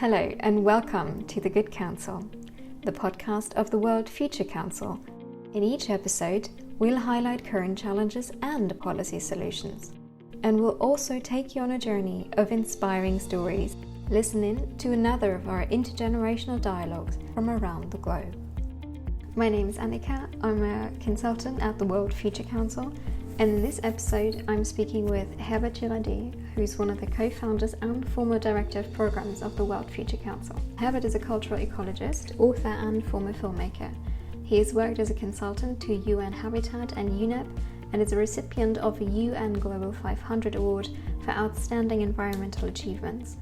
Hello and welcome to The Good Counsel, the podcast of the World Future Council. In each episode, we'll highlight current challenges and policy solutions. And we'll also take you on a journey of inspiring stories. Listen in to another of our intergenerational dialogues from around the globe. My name is Annika. I'm a consultant at the World Future Council. And in this episode, I'm speaking with Herbert Girardet, who's one of the co-founders and former director of programs of the World Future Council. Herbert is a cultural ecologist, author and former filmmaker. He has worked as a consultant to UN Habitat and UNEP and is a recipient of a UN Global 500 Award for Outstanding Environmental Achievements.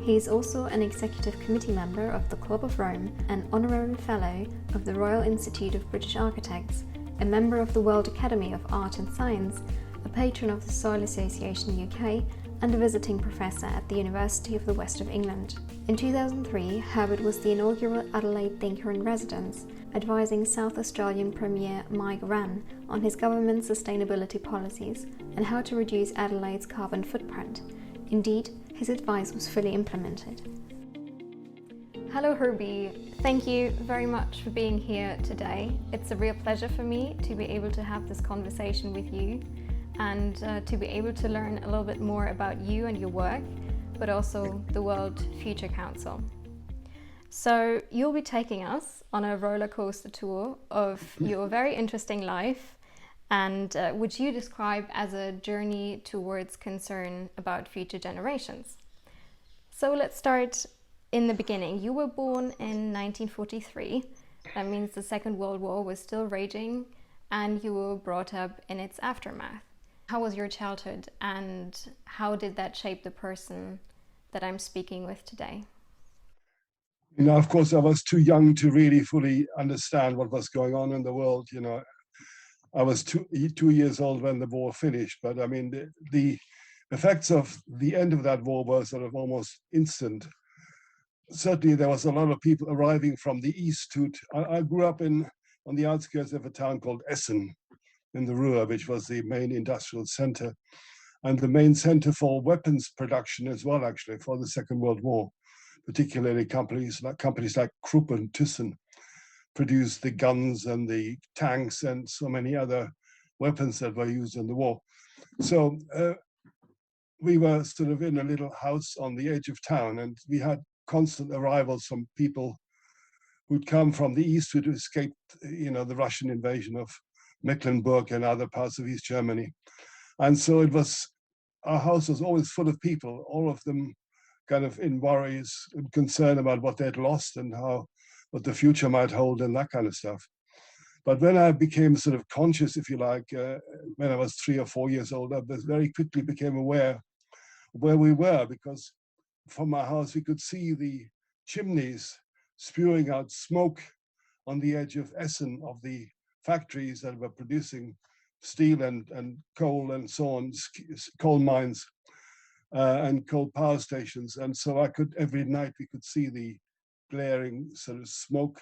He is also an executive committee member of the Club of Rome, an honorary fellow of the Royal Institute of British Architects, a member of the World Academy of Art and Science, a patron of the Soil Association UK, and a visiting professor at the University of the West of England. In 2003, Herbert was the inaugural Adelaide Thinker in Residence, advising South Australian Premier Mike Rann on his government's sustainability policies and how to reduce Adelaide's carbon footprint. Indeed, his advice was fully implemented. Hello Herbie, thank you very much for being here today. It's a real pleasure for me to be able to have this conversation with you and to be able to learn a little bit more about you and your work, but also the World Future Council. So you'll be taking us on a roller coaster tour of your very interesting life, and which you describe as a journey towards concern about future generations. So let's start in the beginning. You were born in 1943. That means the Second World War was still raging, and you were brought up in its aftermath. How was your childhood, and how did that shape the person that I'm speaking with today? You know, of course, I was too young to really fully understand what was going on in the world. You know, I was two years old when the war finished, but I mean, the effects of the end of that war were sort of almost instant. Certainly, there was a lot of people arriving from the east. I grew up on the outskirts of a town called Essen in the Ruhr, which was the main industrial center and the main center for weapons production as well, actually, for the Second World War. Particularly companies like Krupp and Thyssen produced the guns and the tanks and so many other weapons that were used in the war. So we were sort of in a little house on the edge of town, and we had constant arrivals from people who'd come from the east who'd escaped, you know, the Russian invasion of Mecklenburg and other parts of East Germany. And so our house was always full of people, all of them kind of in worries and concern about what they'd lost and what the future might hold and that kind of stuff. But when I became sort of conscious, if you like, when I was 3 or 4 years old, I very quickly became aware of where we were, because from my house we could see the chimneys spewing out smoke on the edge of Essen, of the factories that were producing steel and coal and so on, coal mines and coal power stations. And so every night we could see the glaring sort of smoke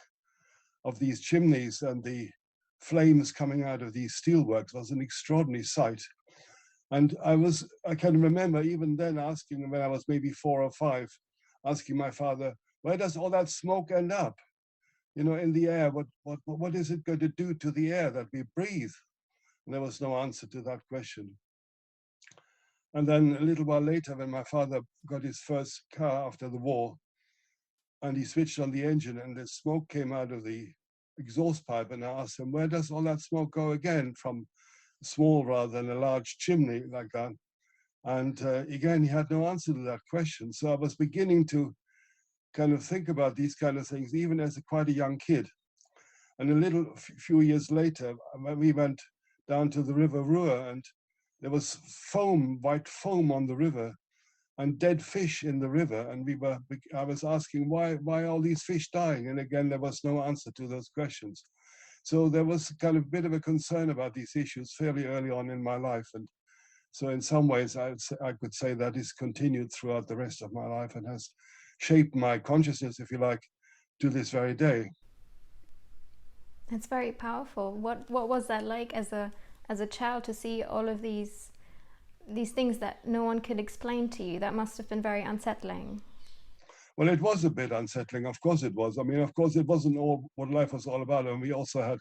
of these chimneys, and the flames coming out of these steelworks was an extraordinary sight. And I can remember even then asking, when I was maybe 4 or 5, asking my father, where does all that smoke end up? You know, in the air, what is it going to do to the air that we breathe? And there was no answer to that question. And then a little while later, when my father got his first car after the war, and he switched on the engine and the smoke came out of the exhaust pipe, and I asked him, where does all that smoke go again, from a small rather than a large chimney like that? And again, he had no answer to that question. So I was beginning to kind of think about these kind of things, even as quite a young kid. And a few years later, we went down to the River Ruhr, and there was white foam on the river, and dead fish in the river. And I was asking why all these fish dying? And again, there was no answer to those questions. So there was kind of a bit of a concern about these issues fairly early on in my life. And so in some ways, I could say that is continued throughout the rest of my life and has shaped my consciousness, if you like, to this very day. That's very powerful. What was that like as a child, to see all of these things that no one could explain to you? That must have been very unsettling. Well, it was a bit unsettling. Of course it was. I mean, of course, it wasn't all what life was all about. And we also had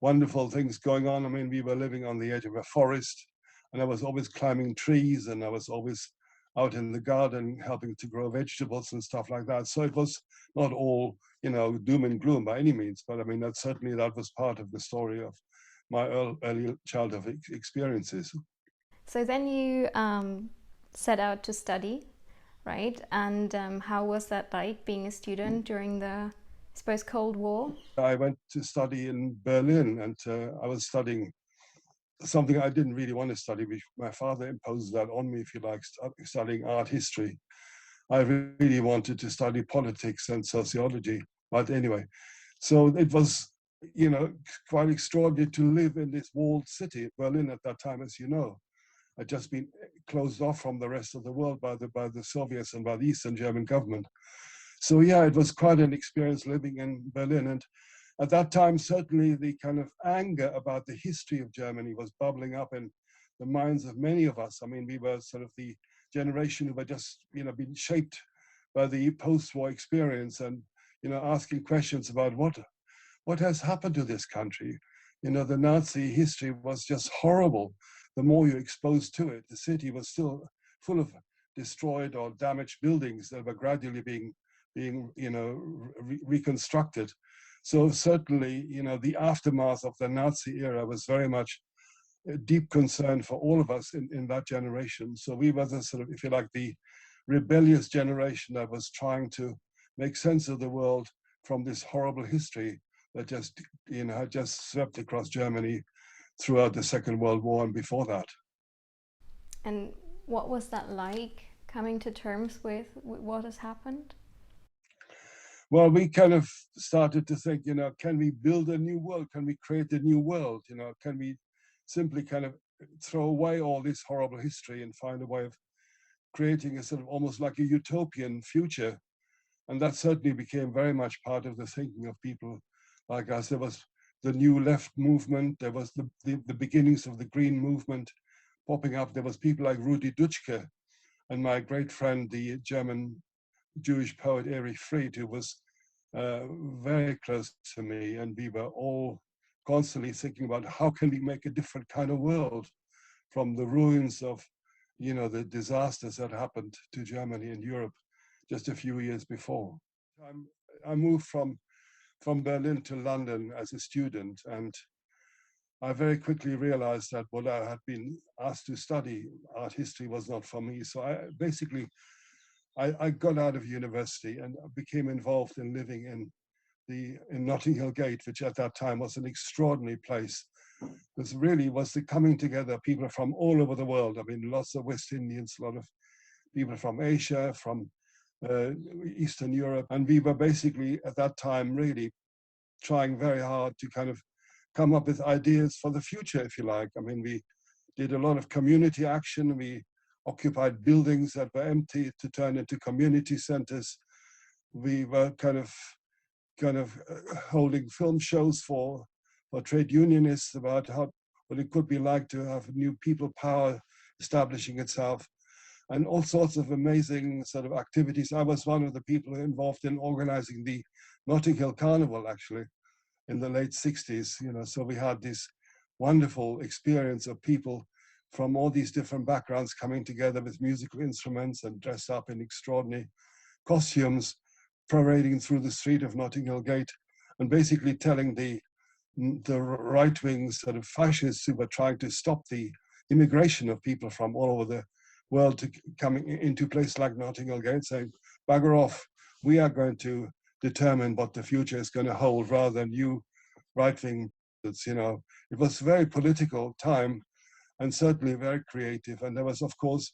wonderful things going on. I mean, we were living on the edge of a forest, and I was always climbing trees, and I was always out in the garden helping to grow vegetables and stuff like that. So it was not all, doom and gloom by any means. But I mean, that was part of the story of my early childhood experiences. So then you set out to study, right? And how was that like being a student during the, I suppose, Cold War? I went to study in Berlin, and I was studying something I didn't really want to study. My father imposed that on me, if you like, studying art history. I really wanted to study politics and sociology. But anyway, so it was, quite extraordinary to live in this walled city, Berlin at that time, as you know. Had just been closed off from the rest of the world by the Soviets and by the Eastern German government. So yeah, it was quite an experience living in Berlin. And at that time, certainly the kind of anger about the history of Germany was bubbling up in the minds of many of us. I mean, we were sort of the generation who were just, being shaped by the post-war experience and, asking questions about what has happened to this country. The Nazi history was just horrible. The more you're exposed to it, the city was still full of destroyed or damaged buildings that were gradually being reconstructed. So certainly, the aftermath of the Nazi era was very much a deep concern for all of us in that generation. So we were the sort of, if you like, the rebellious generation that was trying to make sense of the world from this horrible history that just, had just swept across Germany throughout the Second World War and before that. And what was that like, coming to terms with what has happened? Well, we kind of started to think, can we build a new world? Can we create a new world? Can we simply kind of throw away all this horrible history and find a way of creating a sort of almost like a utopian future? And that certainly became very much part of the thinking of people like us. There was the new left movement. There was the beginnings of the green movement popping up. There was people like Rudi Dutschke and my great friend, the German Jewish poet Erich Fried, who was very close to me, and we were all constantly thinking about how can we make a different kind of world from the ruins of, the disasters that happened to Germany and Europe just a few years before. I moved from Berlin to London as a student, and I very quickly realized that what I had been asked to study, art history, was not for me. So I got out of university and became involved in living in Notting Hill Gate, which at that time was an extraordinary place. This really was the coming together of people from all over the world. I mean, lots of West Indians, a lot of people from Asia, from Eastern Europe. And we were basically at that time really trying very hard to kind of come up with ideas for the future, if you like. I mean, we did a lot of community action. We occupied buildings that were empty to turn into community centers. We were kind of holding film shows for trade unionists about what it could be like to have new people power establishing itself, and all sorts of amazing sort of activities. I was one of the people involved in organizing the Notting Hill Carnival, actually, in the late 60s. So we had this wonderful experience of people from all these different backgrounds coming together with musical instruments and dressed up in extraordinary costumes, parading through the street of Notting Hill Gate, and basically telling the right-wing sort of fascists who were trying to stop the immigration of people from all over the world to coming into a place like Notting Hill Gate, saying, "Bugger off, we are going to determine what the future is going to hold rather than you right-wing." It was a very political time and certainly very creative. And there was, of course,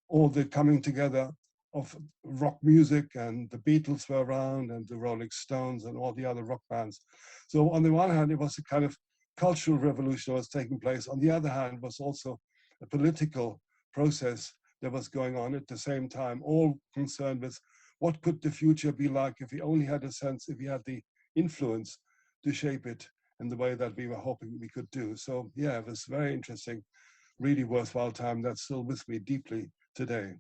all the coming together of rock music, and the Beatles were around, and the Rolling Stones, and all the other rock bands. So on the one hand, it was a kind of cultural revolution that was taking place. On the other hand, it was also a political process that was going on at the same time, all concerned with what could the future be like if we only had a sense, if we had the influence to shape it in the way that we were hoping we could do. So yeah, it was very interesting, really worthwhile time that's still with me deeply today.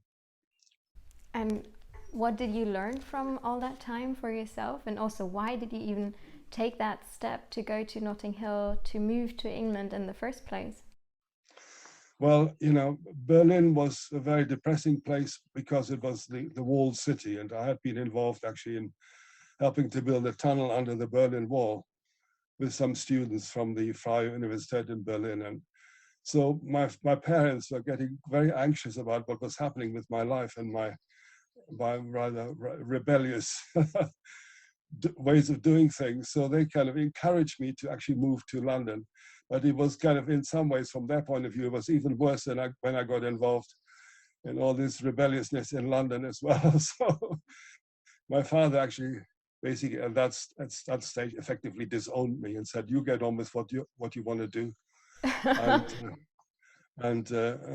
And what did you learn from all that time for yourself? And also, why did you even take that step to go to Notting Hill, to move to England in the first place? Well, Berlin was a very depressing place because it was the walled city, and I had been involved actually in helping to build a tunnel under the Berlin Wall with some students from the Freie Universität in Berlin. And so my parents were getting very anxious about what was happening with my life and my rather rebellious ways of doing things. So they kind of encouraged me to actually move to London. But it was kind of, in some ways, from their point of view, it was even worse than when I got involved in all this rebelliousness in London as well. So my father actually basically at that stage effectively disowned me and said, "You get on with what you want to do." And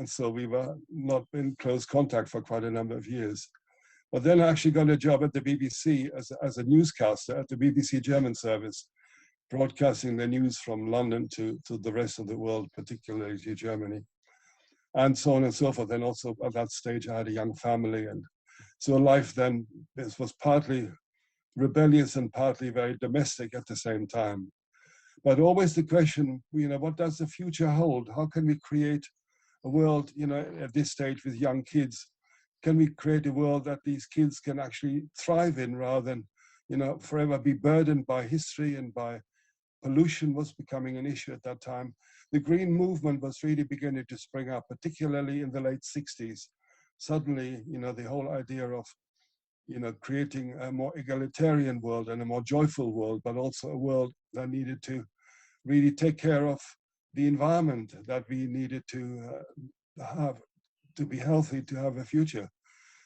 so we were not in close contact for quite a number of years. But then I actually got a job at the BBC as a newscaster at the BBC German service, broadcasting the news from London to the rest of the world, particularly to Germany, and so on and so forth. And also at that stage, I had a young family. And so life then was partly rebellious and partly very domestic at the same time. But always the question, what does the future hold? How can we create a world, at this stage with young kids? Can we create a world that these kids can actually thrive in rather than, forever be burdened by history and by pollution was becoming an issue at that time. The green movement was really beginning to spring up, particularly in the late 60s. Suddenly, the whole idea of, creating a more egalitarian world and a more joyful world, but also a world that needed to really take care of the environment, that we needed to have to be healthy, to have a future.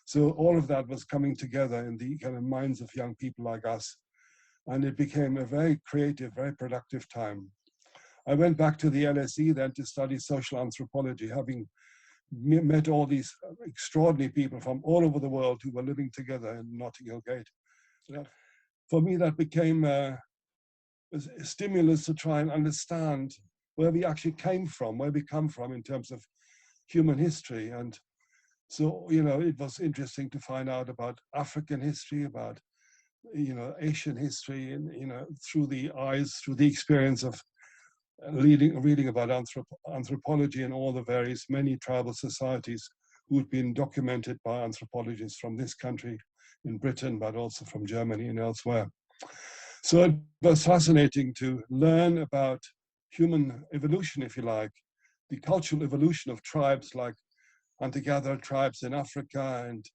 So all of that was coming together in the kind of minds of young people like us. And it became a very creative, very productive time. I went back to the LSE then to study social anthropology, having met all these extraordinary people from all over the world who were living together in Notting Hill Gate. For me, that became a stimulus to try and understand where we actually came from, where we come from in terms of human history. And so, it was interesting to find out about African history, about, Asian history, and, through the experience of reading about anthropology and all the many tribal societies who'd been documented by anthropologists from this country in Britain, but also from Germany and elsewhere. So it was fascinating to learn about human evolution, if you like, the cultural evolution of tribes like hunter-gatherer tribes in Africa and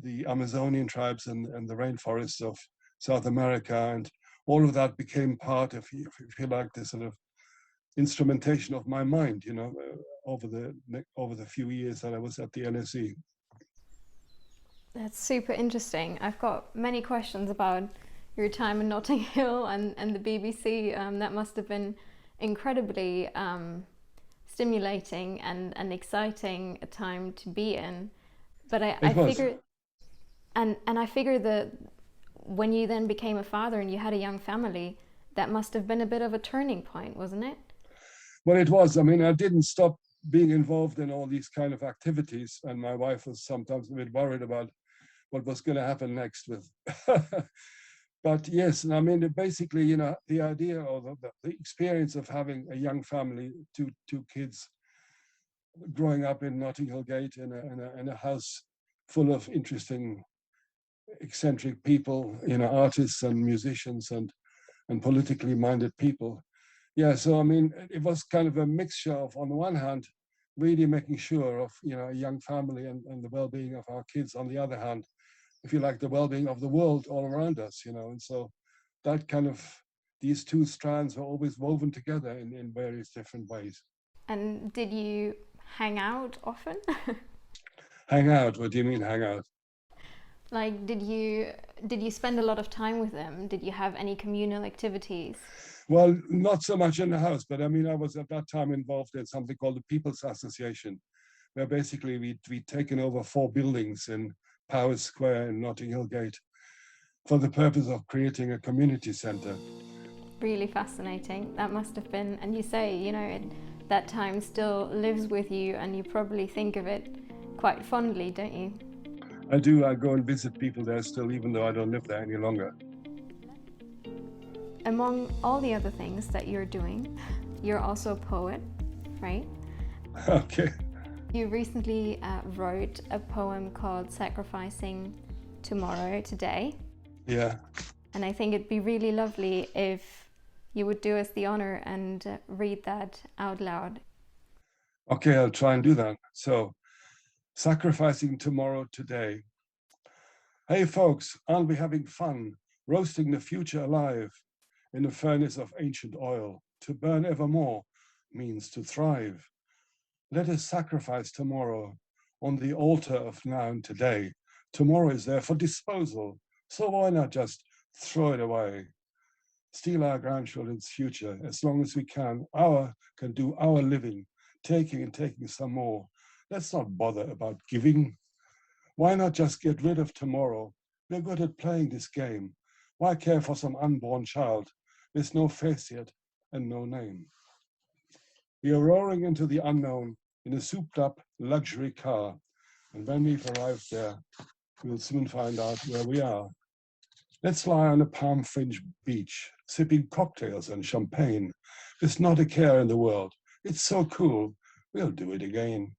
the Amazonian tribes and the rainforests of South America. And all of that became part of, if you like, this sort of instrumentation of my mind, over the few years that I was at the LSE. That's super interesting. I've got many questions about your time in Notting Hill and the BBC. That must have been incredibly stimulating and exciting a time to be in. But I figure, and I figure that when you then became a father and you had a young family, that must have been a bit of a turning point, wasn't it? Well, it was. I mean, I didn't stop being involved in all these kind of activities, and my wife was sometimes a bit worried about what was going to happen next with. But yes, I mean, basically, the idea or the experience of having a young family, two kids, growing up in Notting Hill Gate in a house full of interesting, eccentric people, artists and musicians and politically minded people. Yeah, so I mean, it was kind of a mixture of, on the one hand, really making sure of, a young family and the well-being of our kids. On the other hand, if you like, the well-being of the world all around us, and so that kind of, these two strands were always woven together in various different ways. And did you hang out often? Hang out? What do you mean hang out? Like, did you spend a lot of time with them? Did you have any communal activities? Well, not so much in the house, but I mean, I was at that time involved in something called the People's Association, where basically we'd taken over 4 buildings in Powers Square in Notting Hill Gate for the purpose of creating a community centre. Really fascinating. That must have been, and you say, that time still lives with you and you probably think of it quite fondly, don't you? I do. I go and visit people there still, even though I don't live there any longer. Among all the other things that you're doing, you're also a poet, right? Okay. You recently wrote a poem called Sacrificing Tomorrow Today. Yeah. And I think it'd be really lovely if you would do us the honor and read that out loud. Okay, I'll try and do that. So, sacrificing tomorrow today. Hey folks, aren't we having fun roasting the future alive in a furnace of ancient oil? To burn evermore means to thrive. Let us sacrifice tomorrow on the altar of now and today. Tomorrow is there for disposal, so why not just throw it away? Steal our grandchildren's future as long as we can. Can do our living, taking and taking some more. Let's not bother about giving. Why not just get rid of tomorrow? We're good at playing this game. Why care for some unborn child with no face yet and no name? We are roaring into the unknown in a souped-up luxury car, and when we've arrived there, we'll soon find out where we are. Let's lie on a palm-fringed beach, sipping cocktails and champagne. There's not a care in the world. It's so cool. We'll do it again.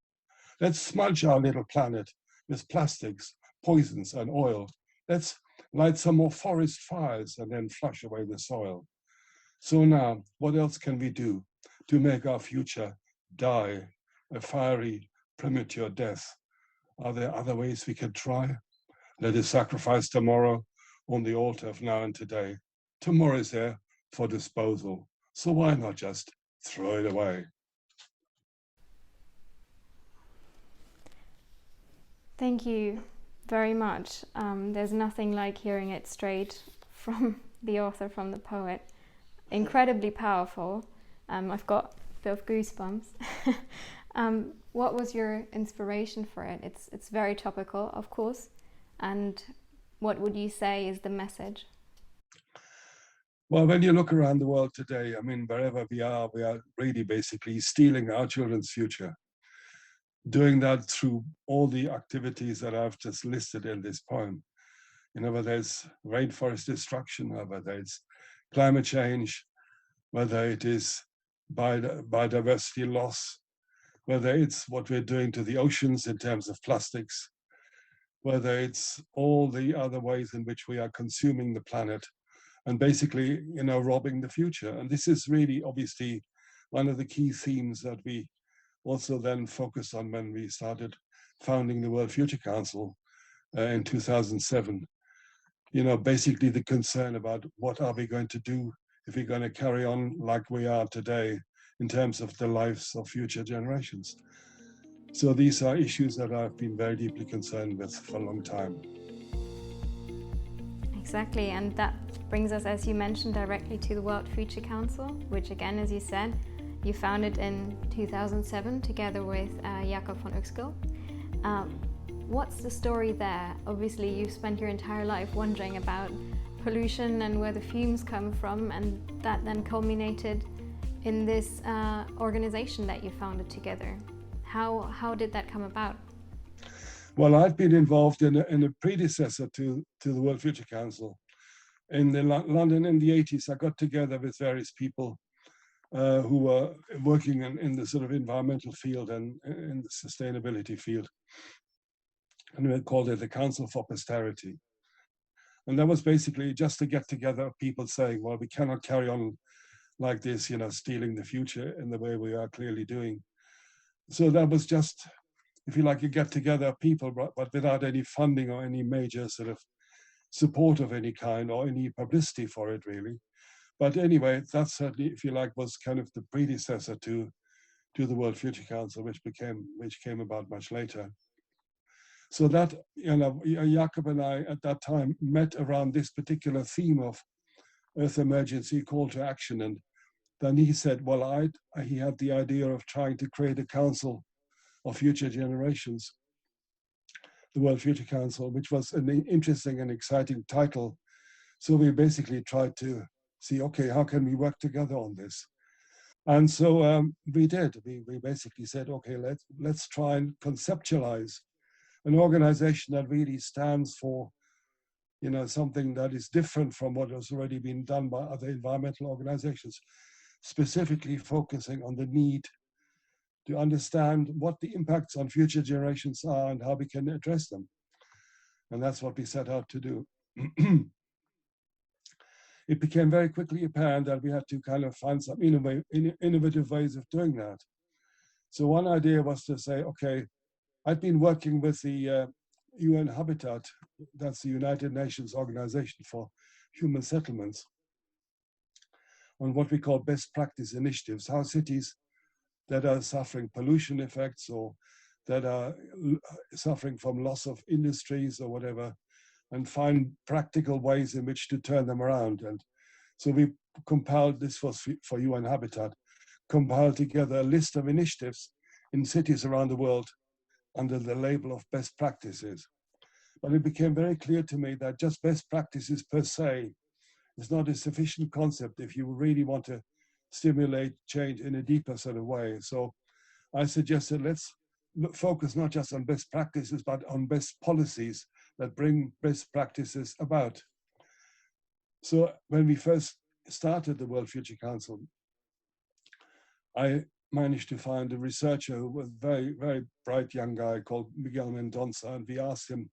Let's smudge our little planet with plastics, poisons, and oil. Let's light some more forest fires and then flush away the soil. So now, what else can we do to make our future die a fiery, premature death? Are there other ways we can try? Let us sacrifice tomorrow on the altar of now and today. Tomorrow is there for disposal, so why not just throw it away? Thank you very much. There's nothing like hearing it straight from the author, from the poet. Incredibly powerful. I've got a bit of goosebumps. What was your inspiration for it? It's very topical, of course. And what would you say is the message? Well, when you look around the world today, I mean, wherever we are really basically stealing our children's future. Doing that through all the activities that I've just listed in this poem. You know, whether it's rainforest destruction, or whether it's climate change, whether it is biodiversity loss, whether it's what we're doing to the oceans in terms of plastics, whether it's all the other ways in which we are consuming the planet and basically, you know, robbing the future. And this is really obviously one of the key themes that we also then focused on when we started founding the World Future Council in 2007. You know, basically the concern about what are we going to do if we're going to carry on like we are today in terms of the lives of future generations. So these are issues that I've been very deeply concerned with for a long time. Exactly, and that brings us, as you mentioned, directly to the World Future Council, which again, as you said, you founded in 2007 together with Jakob von Uexküll. What's the story there? Obviously, you've spent your entire life wondering about pollution and where the fumes come from, and that then culminated in this organization that you founded together. How did that come about? Well, I've been involved in a predecessor to the World Future Council. In London in the 80s, I got together with various people who were working in the sort of environmental field and in the sustainability field. And we called it the Council for Posterity. And that was basically just to get together people saying, well, we cannot carry on like this, you know, stealing the future in the way we are clearly doing. So that was just, if you like, you get together people, but without any funding or any major sort of support of any kind or any publicity for it, really. But anyway, that certainly, if you like, was kind of the predecessor to the World Future Council, which came about much later. So that, you know, Jakob and I at that time met around this particular theme of Earth emergency, call to action. And then he said, well, he had the idea of trying to create a council of future generations, the World Future Council, which was an interesting and exciting title. So we basically tried to see, okay, how can we work together on this? And so we did. We basically said, okay, let's try and conceptualize an organization that really stands for, something that is different from what has already been done by other environmental organizations, specifically focusing on the need to understand what the impacts on future generations are and how we can address them. And that's what we set out to do. It became very quickly apparent that we had to kind of find some innovative ways of doing that. So one idea was to say, okay, I'd been working with the UN Habitat, that's the United Nations Organization for Human Settlements, on what we call best practice initiatives, how cities that are suffering pollution effects or that are suffering from loss of industries or whatever, and find practical ways in which to turn them around. And so we compiled, this was for UN Habitat, compiled together a list of initiatives in cities around the world under the label of best practices. But it became very clear to me that just best practices per se is not a sufficient concept if you really want to stimulate change in a deeper sort of way. So I suggested let's focus not just on best practices, but on best policies that bring best practices about. So when we first started the World Future Council, I managed to find a researcher who was a very, very bright young guy called Miguel Mendonça, and we asked him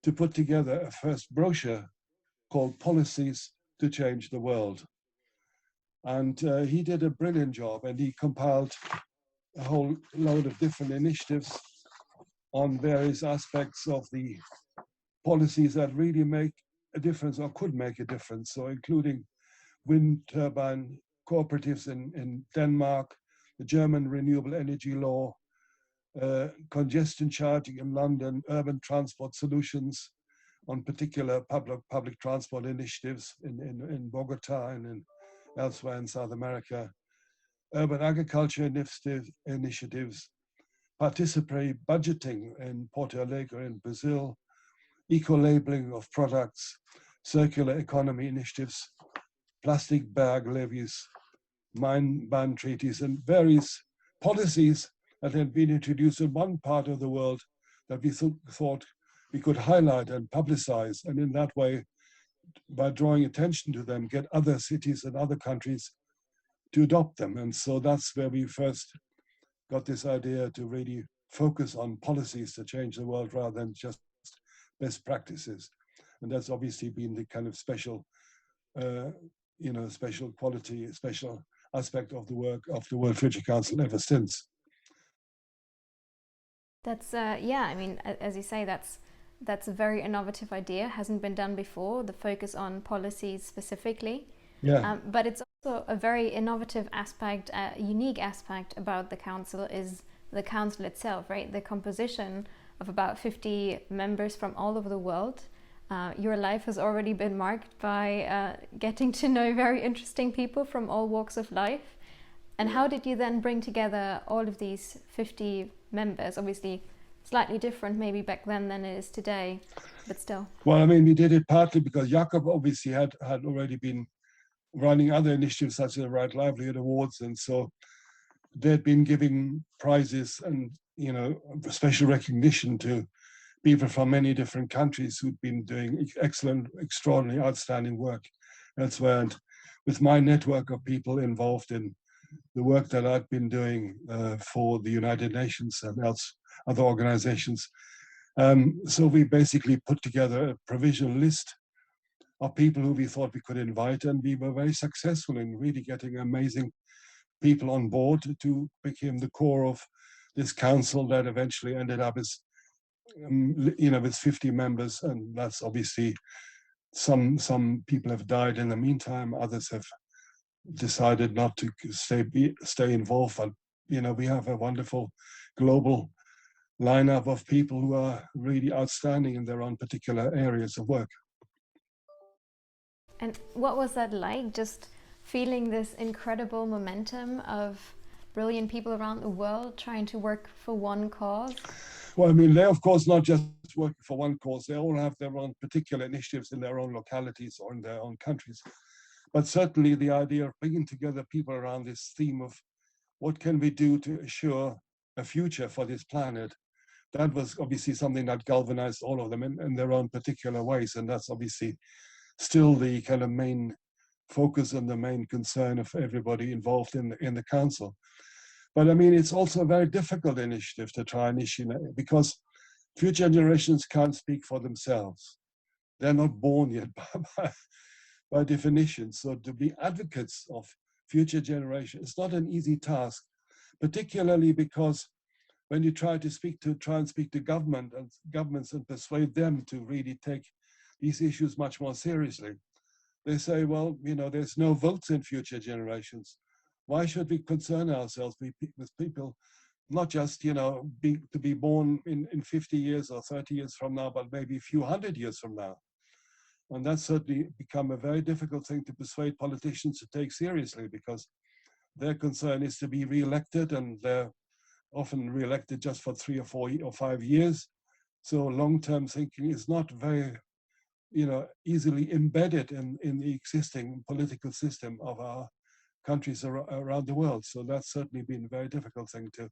to put together a first brochure called Policies to Change the World. And he did a brilliant job, and he compiled a whole load of different initiatives on various aspects of the policies that really make a difference or could make a difference. So including wind turbine cooperatives in Denmark, the German renewable energy law, congestion charging in London, urban transport solutions on particular public transport initiatives in Bogota and in elsewhere in South America, urban agriculture initiatives, participatory budgeting in Porto Alegre in Brazil, eco-labeling of products, circular economy initiatives, plastic bag levies, mine ban treaties, and various policies that had been introduced in one part of the world that we thought we could highlight and publicize, and in that way, by drawing attention to them, get other cities and other countries to adopt them. And so that's where we first got this idea to really focus on policies to change the world rather than just best practices. And that's obviously been the kind of special, special quality, special aspect of the work of the World Future Council ever since. That's, I mean, as you say, that's a very innovative idea, hasn't been done before, the focus on policies specifically. Yeah. But it's also a very innovative aspect, a unique aspect about the council is the council itself, right? The composition of about 50 members from all over the world. Your life has already been marked by getting to know very interesting people from all walks of life. And how did you then bring together all of these 50 members? Obviously, slightly different maybe back then than it is today, but still. Well, I mean, we did it partly because Jakob obviously had already been running other initiatives such as the Right Livelihood Awards, and so they'd been giving prizes and special recognition to people from many different countries who'd been doing excellent, extraordinary, outstanding work elsewhere. And with my network of people involved in the work that I'd been doing for the United Nations and other organizations, so we basically put together a provisional list of people who we thought we could invite, and we were very successful in really getting amazing people on board to become the core of this council that eventually ended up as, with 50 members, and that's obviously some people have died in the meantime, others have decided not to stay involved, but we have a wonderful global lineup of people who are really outstanding in their own particular areas of work. And what was that like, just feeling this incredible momentum of brilliant people around the world trying to work for one cause? Well, I mean, they're of course not just working for one cause. They all have their own particular initiatives in their own localities or in their own countries. But certainly the idea of bringing together people around this theme of what can we do to assure a future for this planet that was obviously something that galvanized all of them in their own particular ways. And that's obviously still the kind of main focus and the main concern of everybody involved in the council. But I mean, it's also a very difficult initiative to try and issue, because future generations can't speak for themselves. They're not born yet by definition. So to be advocates of future generations, it's not an easy task, particularly because when you try and speak to governments and persuade them to really take these issues much more seriously, they say, well, there's no votes in future generations. Why should we concern ourselves with people, not just, to be born in 50 years or 30 years from now, but maybe a few hundred years from now? And that's certainly become a very difficult thing to persuade politicians to take seriously, because their concern is to be re-elected, and they're often re-elected just for 3 or 4 or 5 years. So long-term thinking is not very, easily embedded in the existing political system of our countries around the world. So that's certainly been a very difficult thing to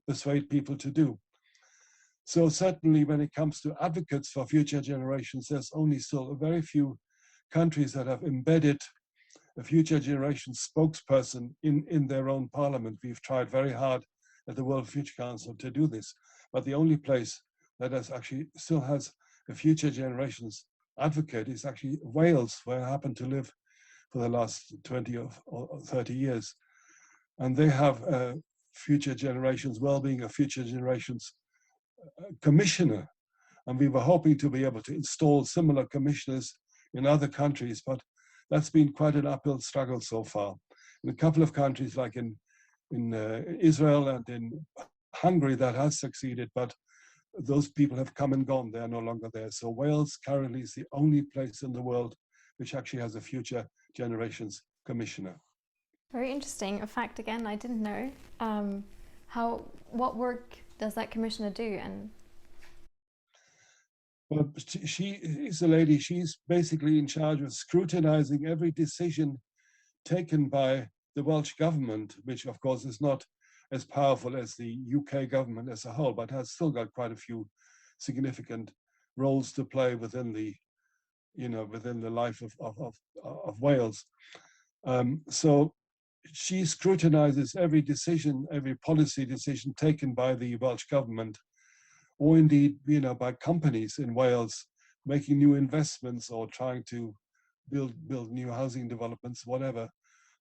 persuade people to do. So certainly when it comes to advocates for future generations, there's only still a very few countries that have embedded a future generation spokesperson in their own parliament. We've tried very hard at the World Future Council to do this, but the only place that still has a future generations advocate is actually Wales, where I happen to live for the last 20 or 30 years. And they have future generations, well-being of future generations commissioner. And we were hoping to be able to install similar commissioners in other countries, but that's been quite an uphill struggle so far. In a couple of countries, like in Israel and in Hungary, that has succeeded, but those people have come and gone. They are no longer there. So Wales currently is the only place in the world which actually has a future generations commissioner. Very interesting. A fact again, I didn't know. What work does that commissioner do? And well, she is a lady. She's basically in charge of scrutinizing every decision taken by the Welsh government, which of course is not as powerful as the UK government as a whole, but has still got quite a few significant roles to play within the life of Wales. So she scrutinizes every decision, every policy decision taken by the Welsh government, or indeed, by companies in Wales making new investments or trying to build new housing developments, whatever,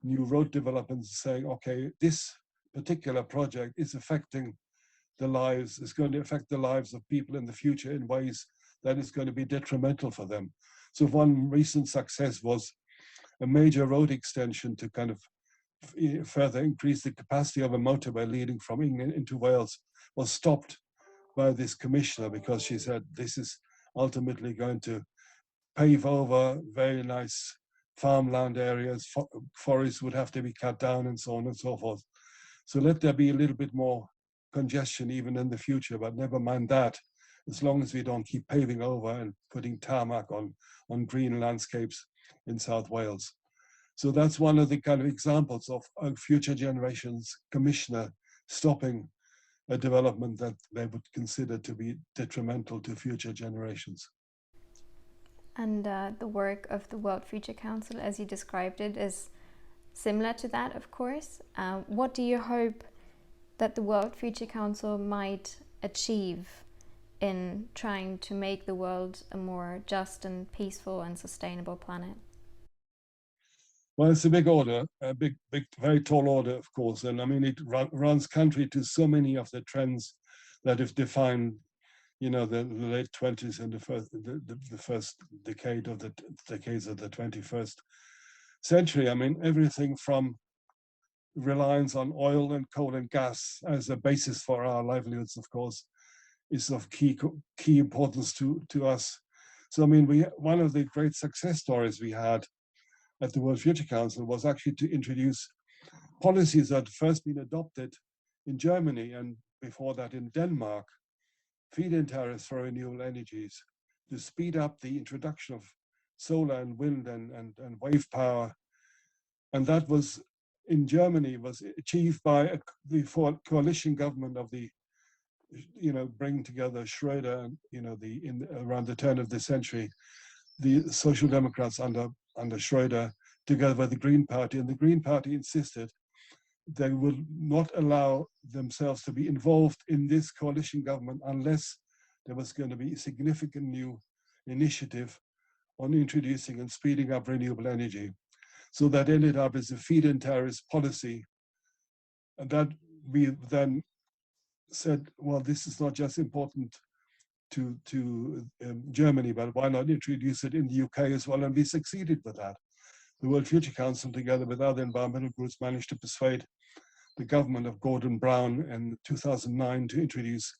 new road developments, saying, okay, this particular project is going to affect the lives of people in the future in ways that is going to be detrimental for them. So one recent success was a major road extension to kind of further increase the capacity of a motorway leading from England into Wales, was stopped by this commissioner because she said this is ultimately going to pave over very nice farmland areas, forests would have to be cut down, and so on and so forth. So let there be a little bit more congestion even in the future, but never mind that, as long as we don't keep paving over and putting tarmac on green landscapes in South Wales. So that's one of the kind of examples of a future generations commissioner stopping a development that they would consider to be detrimental to future generations. And the work of the World Future Council, as you described it, is similar to that, of course. What do you hope that the World Future Council might achieve in trying to make the world a more just and peaceful and sustainable planet? Well, it's a big order, a big, very tall order, of course. And I mean, it runs country to so many of the trends that have defined, the late 20s and the first decades of the 21st century. I mean, everything from reliance on oil and coal and gas as a basis for our livelihoods, of course, is of key importance to us. So, I mean, one of the great success stories we had at the World Future Council was actually to introduce policies that had first been adopted in Germany and before that in Denmark, feed-in tariffs for renewable energies, to speed up the introduction of solar and wind and wave power. And that was, in Germany, was achieved by the coalition government of the bring together Schroeder, around the turn of the century, the Social Democrats under Schroeder, together with the Green Party, and the Green Party insisted they will not allow themselves to be involved in this coalition government unless there was going to be a significant new initiative on introducing and speeding up renewable energy. So that ended up as a feed-in tariffs policy. And that we then said, well, this is not just important to Germany, but why not introduce it in the UK as well? And we succeeded with that. The World Future Council, together with other environmental groups, managed to persuade the government of Gordon Brown in 2009 to introduce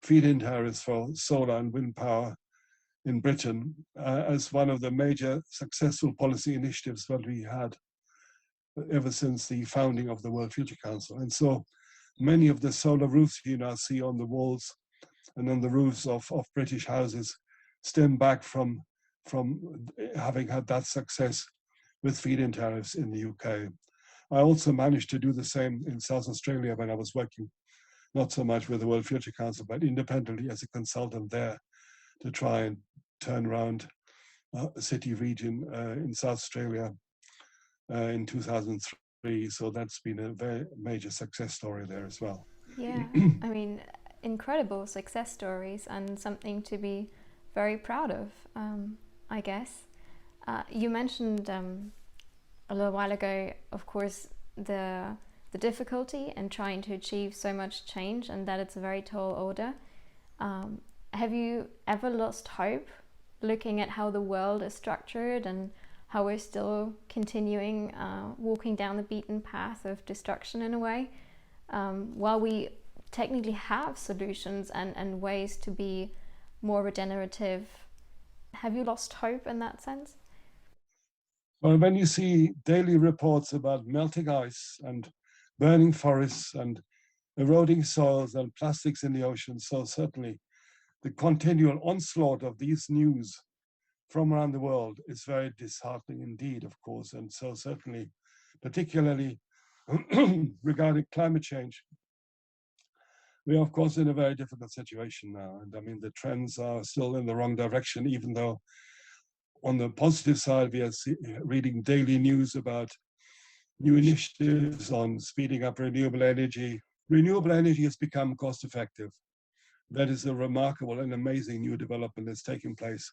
feed-in tariffs for solar and wind power in Britain as one of the major successful policy initiatives that we had ever since the founding of the World Future Council. And so many of the solar roofs you now see on the walls and on the roofs of British houses stem back from having had that success with feed-in tariffs in the UK. I also managed to do the same in South Australia when I was working, not so much with the World Future Council, but independently as a consultant there to try and turn around a city region in South Australia in 2003. So that's been a very major success story there as well. Yeah, I mean, incredible success stories and something to be very proud of, I guess. You mentioned a little while ago, of course, the difficulty in trying to achieve so much change and that it's a very tall order. Have you ever lost hope looking at how the world is structured and how we're still continuing walking down the beaten path of destruction in a way, while we technically have solutions and ways to be more regenerative? Have you lost hope in that sense? Well, when you see daily reports about melting ice and burning forests and eroding soils and plastics in the ocean, so certainly the continual onslaught of these news from around the world is very disheartening indeed, of course. And so certainly, particularly regarding climate change, we are, of course, in a very difficult situation now. And I mean, the trends are still in the wrong direction, even though on the positive side, we are reading daily news about new initiatives on speeding up renewable energy. Renewable energy has become cost effective. That is a remarkable and amazing new development that's taken place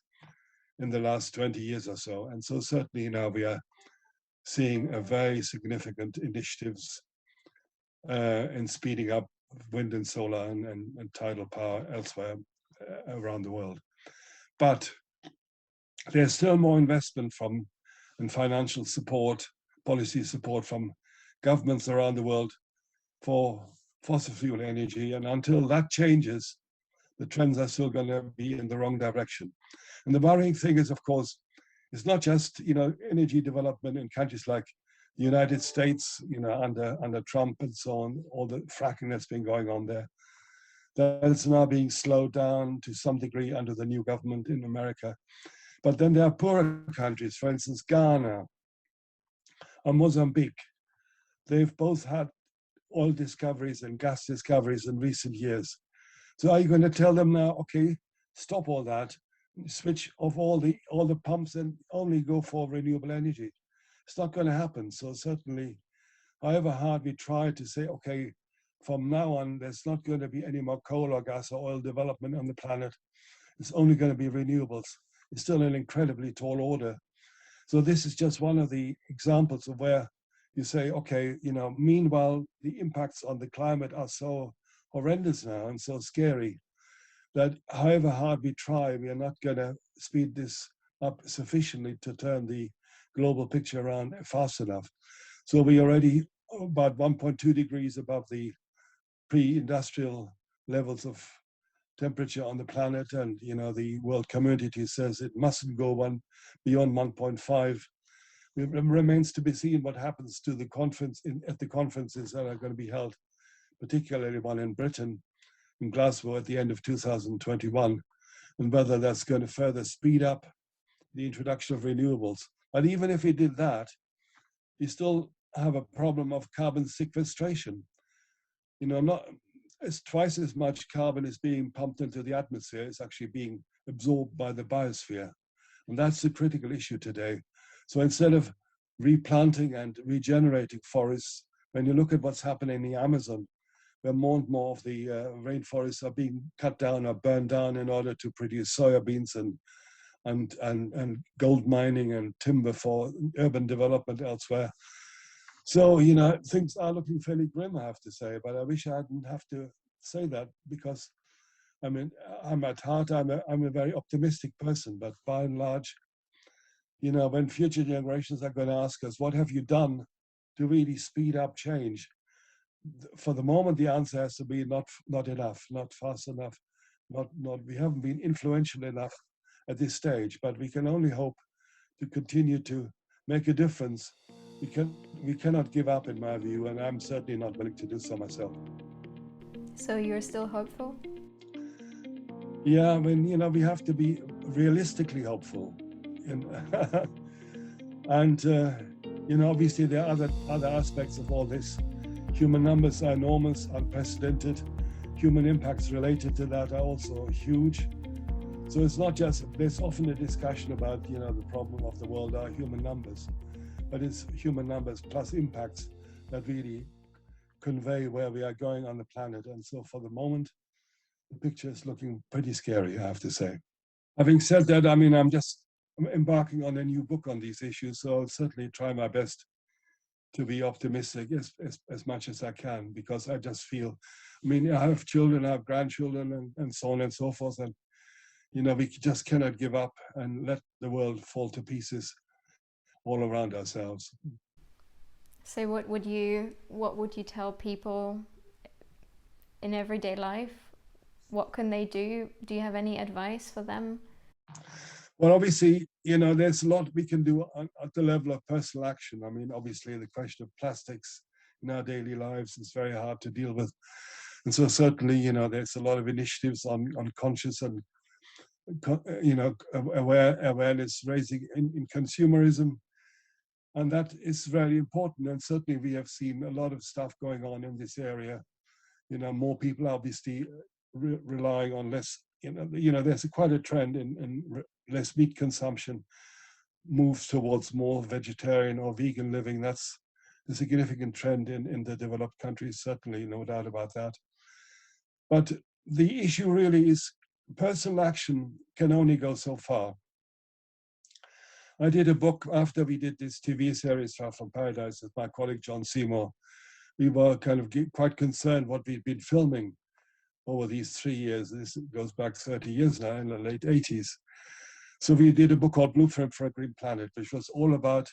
in the last 20 years or so. And so certainly now we are seeing a very significant initiatives in speeding up wind and solar and tidal power elsewhere around the world. But there's still more investment and financial support, policy support from governments around the world for fossil fuel energy. And until that changes, the trends are still going to be in the wrong direction. And the worrying thing is, of course, it's not just energy development in countries like the United States, under Trump and so on, all the fracking that's been going on there. That's now being slowed down to some degree under the new government in America. But then there are poorer countries, for instance, Ghana or Mozambique. They've both had oil discoveries and gas discoveries in recent years. So are you going to tell them now, okay, stop all that, switch off all the pumps and only go for renewable energy? It's not going to happen. So certainly, however hard we try to say, okay, from now on, there's not going to be any more coal or gas or oil development on the planet. It's only going to be renewables. It's still an incredibly tall order. So this is just one of the examples of where you say, okay, meanwhile, the impacts on the climate are so horrendous now and so scary that however hard we try, we are not going to speed this up sufficiently to turn the global picture around fast enough. So we are already about 1.2 degrees above the pre-industrial levels of temperature on the planet, and the world community says it mustn't go beyond 1.5. It remains to be seen what happens to the at the conferences that are going to be held, particularly one in Britain, in Glasgow at the end of 2021, and whether that's going to further speed up the introduction of renewables. But even if we did that, we still have a problem of carbon sequestration. twice as much carbon is being pumped into the atmosphere is actually being absorbed by the biosphere. And that's the critical issue today. So instead of replanting and regenerating forests, when you look at what's happening in the Amazon, where more and more of the rainforests are being cut down or burned down in order to produce soybeans and gold mining and timber for urban development elsewhere. So, things are looking fairly grim, I have to say, but I wish I didn't have to say that, because I mean, I'm at heart, I'm a very optimistic person, but by and large, when future generations are going to ask us, what have you done to really speed up change? For the moment, the answer has to be not enough, not fast enough, we haven't been influential enough at this stage, but we can only hope to continue to make a difference. We cannot give up, in my view, and I'm certainly not willing to do so myself. So you're still hopeful? Yeah, I mean, we have to be realistically hopeful. And obviously there are other aspects of all this. Human numbers are enormous, unprecedented. Human impacts related to that are also huge. So it's not just, there's often a discussion about, the problem of the world are human numbers, but it's human numbers plus impacts that really convey where we are going on the planet. And so for the moment, the picture is looking pretty scary, I have to say. Having said that, I mean, I'm embarking on a new book on these issues, so I'll certainly try my best to be optimistic as much as I can, because I just feel, I mean, I have children, I have grandchildren, and so on and so forth, and we just cannot give up and let the world fall to pieces all around ourselves. So what would you tell people in everyday life? What can they do? Do you have any advice for them? Well, obviously, there's a lot we can do at the level of personal action. I mean, obviously, the question of plastics in our daily lives is very hard to deal with. And so certainly, there's a lot of initiatives on conscious and, awareness raising in consumerism. And that is very important. And certainly we have seen a lot of stuff going on in this area. More people obviously relying on less, there's quite a trend in less meat consumption, moves towards more vegetarian or vegan living. That's a significant trend in the developed countries, certainly, no doubt about that. But the issue really is personal action can only go so far. I did a book after we did this TV series, Far From Paradise, with my colleague John Seymour. We were kind of quite concerned what we'd been filming over these 3 years. This goes back 30 years now, in the late 80s. So we did a book called Blueprint for a Green Planet, which was all about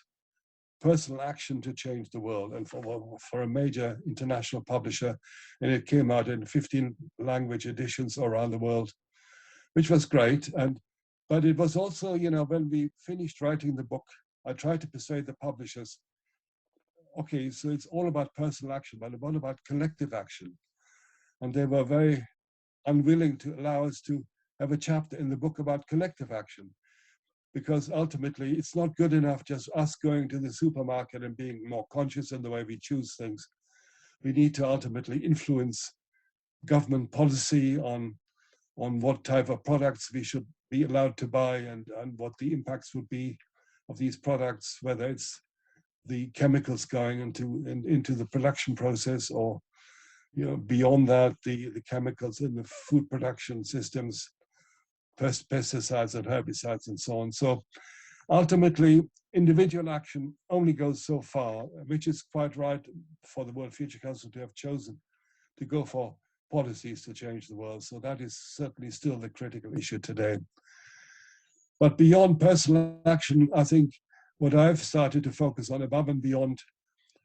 personal action to change the world, and for a major international publisher. And it came out in 15 language editions around the world, which was great. But it was also, when we finished writing the book, I tried to persuade the publishers, okay, so it's all about personal action, but what about collective action? And they were very unwilling to allow us to have a chapter in the book about collective action, because ultimately it's not good enough just us going to the supermarket and being more conscious in the way we choose things. We need to ultimately influence government policy on what type of products we should be allowed to buy, and what the impacts would be of these products, whether it's the chemicals going into the production process, or beyond that, the chemicals in the food production systems, pesticides and herbicides and so on. So ultimately, individual action only goes so far, which is quite right for the World Future Council to have chosen to go for policies to change the world. So that is certainly still the critical issue today. But beyond personal action, I think what I've started to focus on, above and beyond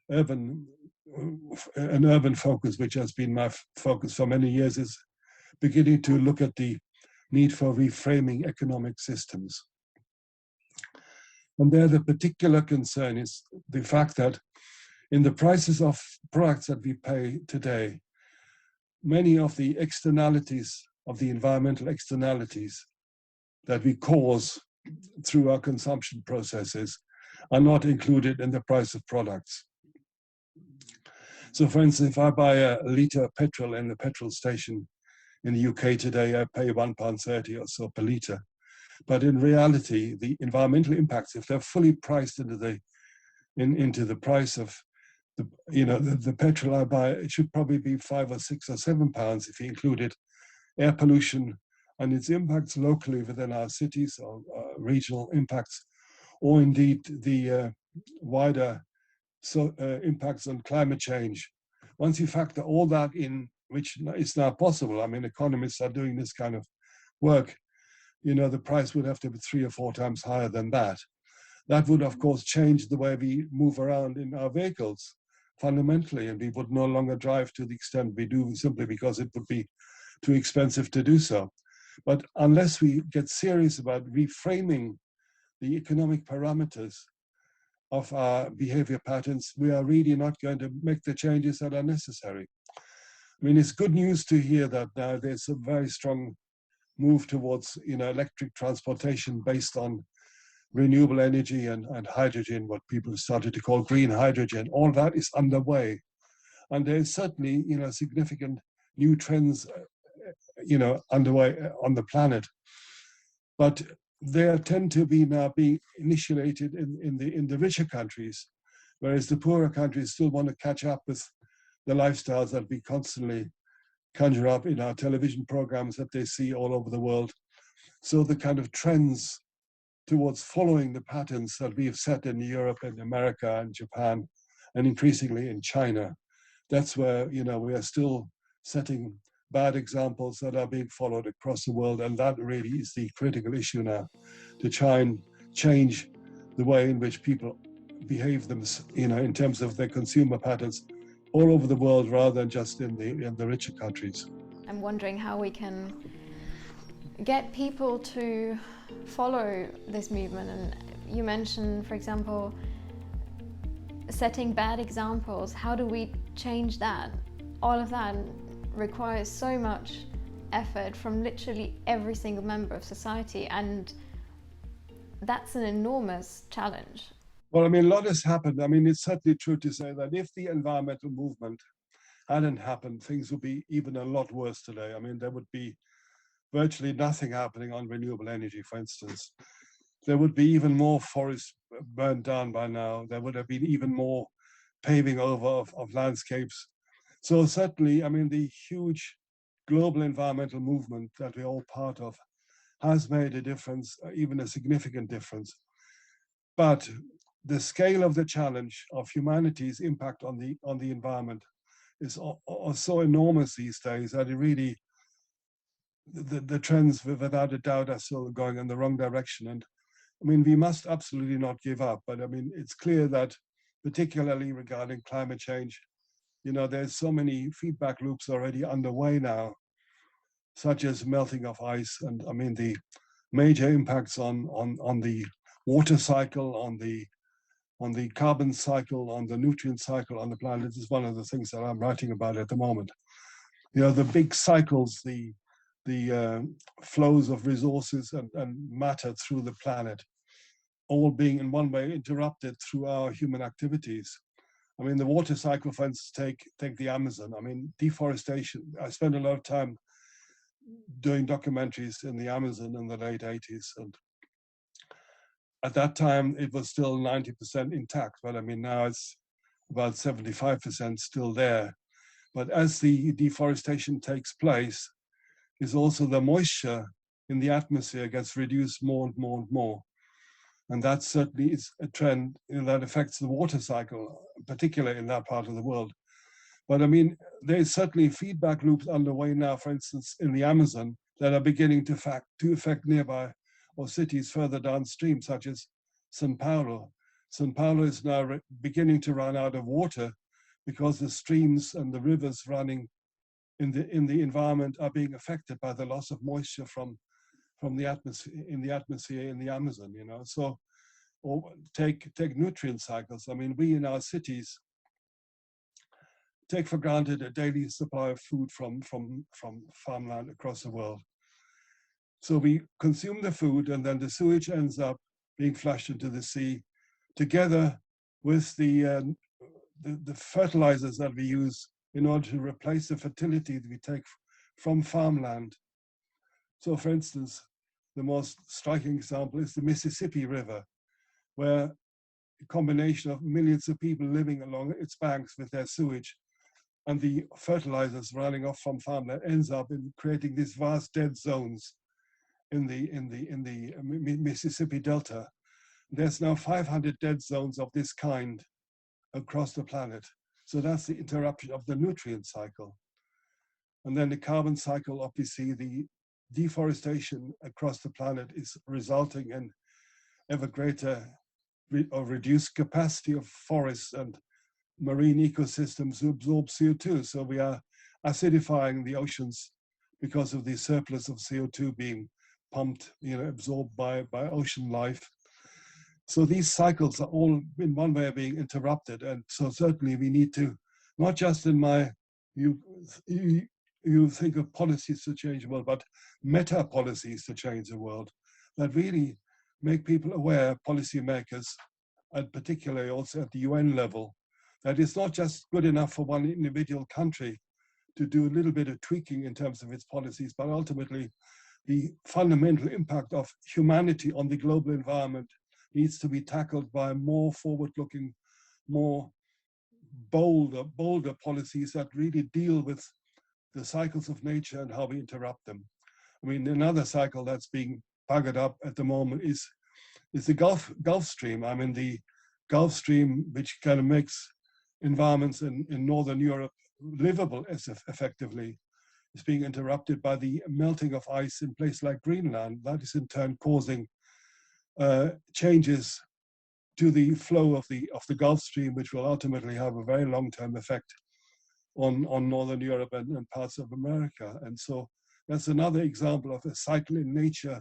an urban focus, which has been my focus for many years, is beginning to look at the need for reframing economic systems. And there the particular concern is the fact that in the prices of products that we pay today, many of the externalities, of the environmental externalities that we cause through our consumption processes, are not included in the price of products. So for instance, if I buy a litre of petrol in the petrol station in the UK today, I pay £1.30 or so per litre. But in reality, the environmental impacts, if they're fully priced into the price of the petrol I buy, it should probably be £5 or £6 or £7 if you included air pollution and its impacts locally within our cities or regional impacts, or indeed the wider impacts on climate change. Once you factor all that in, which is now possible, I mean, economists are doing this kind of work, the price would have to be 3 or 4 times higher than that. That would, of course, change the way we move around in our vehicles fundamentally, and we would no longer drive to the extent we do simply because it would be too expensive to do so. But unless we get serious about reframing the economic parameters of our behavior patterns, we are really not going to make the changes that are necessary. I mean, it's good news to hear that now there's a very strong move towards electric transportation based on renewable energy and hydrogen, what people started to call green hydrogen. All that is underway. And there's certainly significant new trends underway on the planet. But they tend to be now being initiated in the richer countries, whereas the poorer countries still want to catch up with the lifestyles that we constantly conjure up in our television programs that they see all over the world. So the kind of trends towards following the patterns that we have set in Europe and America and Japan, and increasingly in China, that's where we are still setting bad examples that are being followed across the world, and that really is the critical issue now, to try and change the way in which people behave in terms of their consumer patterns all over the world rather than just in the richer countries. I'm wondering how we can get people to follow this movement. And you mentioned, for example, setting bad examples. How do we change that? All of that requires so much effort from literally every single member of society, and that's an enormous challenge. Well, I mean, a lot has happened. I mean, it's certainly true to say that if the environmental movement hadn't happened, things would be even a lot worse today. I mean, there would be virtually nothing happening on renewable energy, for instance. There would be even more forests burned down by now. There would have been even more paving over of landscapes. So certainly, I mean, the huge global environmental movement that we're all part of has made a difference, even a significant difference. But the scale of the challenge of humanity's impact on the environment is so enormous these days that it really, the trends without a doubt are still going in the wrong direction. And I mean, we must absolutely not give up. But I mean, it's clear that particularly regarding climate change, there's so many feedback loops already underway now, such as melting of ice, and I mean the major impacts on the water cycle, on the carbon cycle, on the nutrient cycle on the planet. This is one of the things that I'm writing about at the moment. The big cycles, the flows of resources and matter through the planet, all being in one way interrupted through our human activities. I mean, the water cycle, for instance, take the Amazon. I mean, deforestation. I spent a lot of time doing documentaries in the Amazon in the late 80s. And at that time, it was still 90% intact. But I mean, now it's about 75% still there. But as the deforestation takes place, is also the moisture in the atmosphere gets reduced more and more and more. And that certainly is a trend that affects the water cycle, particularly in that part of the world. But I mean, there's certainly feedback loops underway now, for instance, in the Amazon, that are beginning to affect nearby or cities further downstream, such as São Paulo. São Paulo is now beginning to run out of water because the streams and the rivers running in the environment are being affected by the loss of moisture from the atmosphere in the Amazon. So, or take nutrient cycles. I mean, we in our cities take for granted a daily supply of food from farmland across the world. So we consume the food, and then the sewage ends up being flushed into the sea, together with the the fertilizers that we use in order to replace the fertility that we take from farmland. So for instance, the most striking example is the Mississippi River, where a combination of millions of people living along its banks with their sewage and the fertilizers running off from farmland ends up in creating these vast dead zones in the Mississippi Delta. There's now 500 dead zones of this kind across the planet. So that's the interruption of the nutrient cycle. And then the carbon cycle, obviously, the deforestation across the planet is resulting in ever greater or reduced capacity of forests and marine ecosystems to absorb CO2. So we are acidifying the oceans because of the surplus of CO2 being pumped, absorbed by ocean life. So these cycles are all in one way being interrupted. And so certainly we need to, not just in you think of policies to change the world, but meta policies to change the world that really make people aware, policymakers, and particularly also at the UN level, that it's not just good enough for one individual country to do a little bit of tweaking in terms of its policies, but ultimately the fundamental impact of humanity on the global environment needs to be tackled by more forward-looking, more bolder policies that really deal with the cycles of nature and how we interrupt them. I mean, another cycle that's being buggered up at the moment is the Gulf Stream. I mean, the Gulf Stream, which kind of makes environments in Northern Europe livable as effectively, is being interrupted by the melting of ice in places like Greenland. That is in turn causing changes to the flow of the Gulf Stream, which will ultimately have a very long-term effect on Northern Europe and parts of America. And so that's another example of a cycle in nature